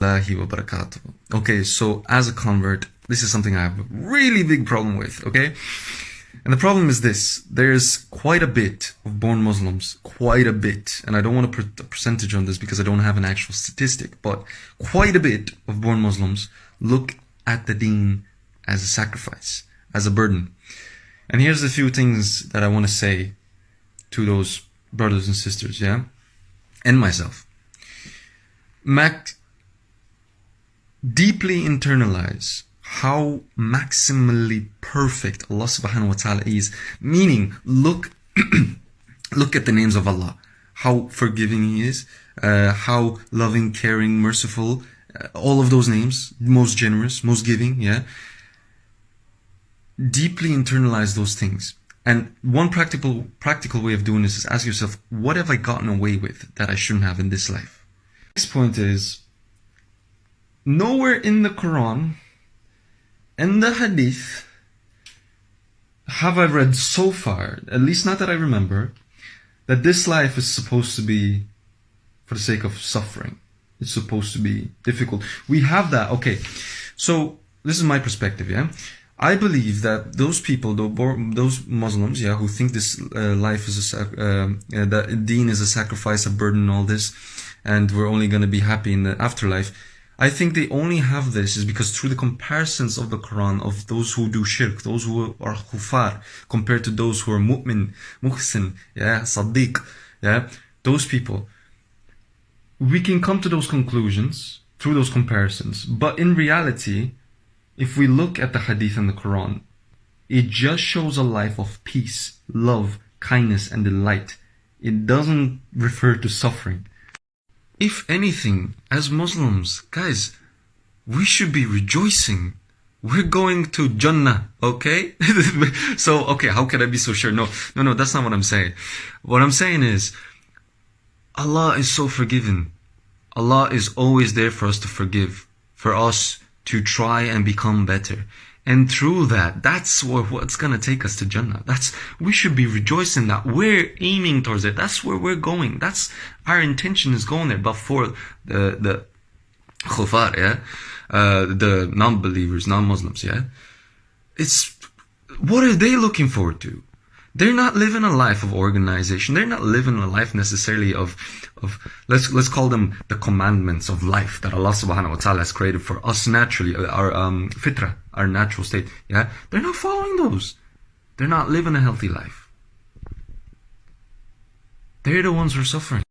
Allahi wa barakatuh. Okay, so as a convert, this is something I have a really big problem with, okay? And the problem is this: there's quite a bit of born Muslims, quite a bit, and I don't want to put a percentage on this because I don't have an actual statistic, but quite a bit of born Muslims look at the Deen as a sacrifice, as a burden. And here's a few things that I want to say to those brothers and sisters, yeah? And myself. Deeply internalize how maximally perfect Allah subhanahu wa ta'ala is. Meaning, look at the names of Allah. How forgiving He is, how loving, caring, merciful, all of those names, most generous, most giving, yeah? Deeply internalize those things. And one practical way of doing this is ask yourself, what have I gotten away with that I shouldn't have in this life? Next point is, nowhere in the Quran and the Hadith have I read so far, at least not that I remember, that this life is supposed to be for the sake of suffering. It's supposed to be difficult. We have that. Okay, so this is my perspective, yeah? I believe that those people, those Muslims, yeah, who think this life is that Deen is a sacrifice, a burden, and all this, and we're only going to be happy in the afterlife, I think they only have this is because through the comparisons of the Quran of those who do shirk, those who are kufar, compared to those who are mu'min, muhsin, yeah, saddiq, yeah, those people, we can come to those conclusions through those comparisons. But in reality, if we look at the Hadith and the Quran, it just shows a life of peace, love, kindness, and delight. It doesn't refer to suffering. If anything, as Muslims, guys, we should be rejoicing. We're going to Jannah, okay? So, okay, how can I be so sure? No, that's not what I'm saying. What I'm saying is, Allah is so forgiving. Allah is always there for us to forgive, for us to try and become better. And through that, that's what's going to take us to Jannah. We should be rejoicing that we're aiming towards it. That's where we're going. That's our intention is going there. But for the khufar, yeah, the non-believers, non-Muslims, yeah, what are they looking forward to? They're not living a life of organization. They're not living a life necessarily of let's call them the commandments of life that Allah subhanahu wa ta'ala has created for us naturally, our fitra, our natural state. Yeah, they're not following those. They're not living a healthy life. They're the ones who are suffering.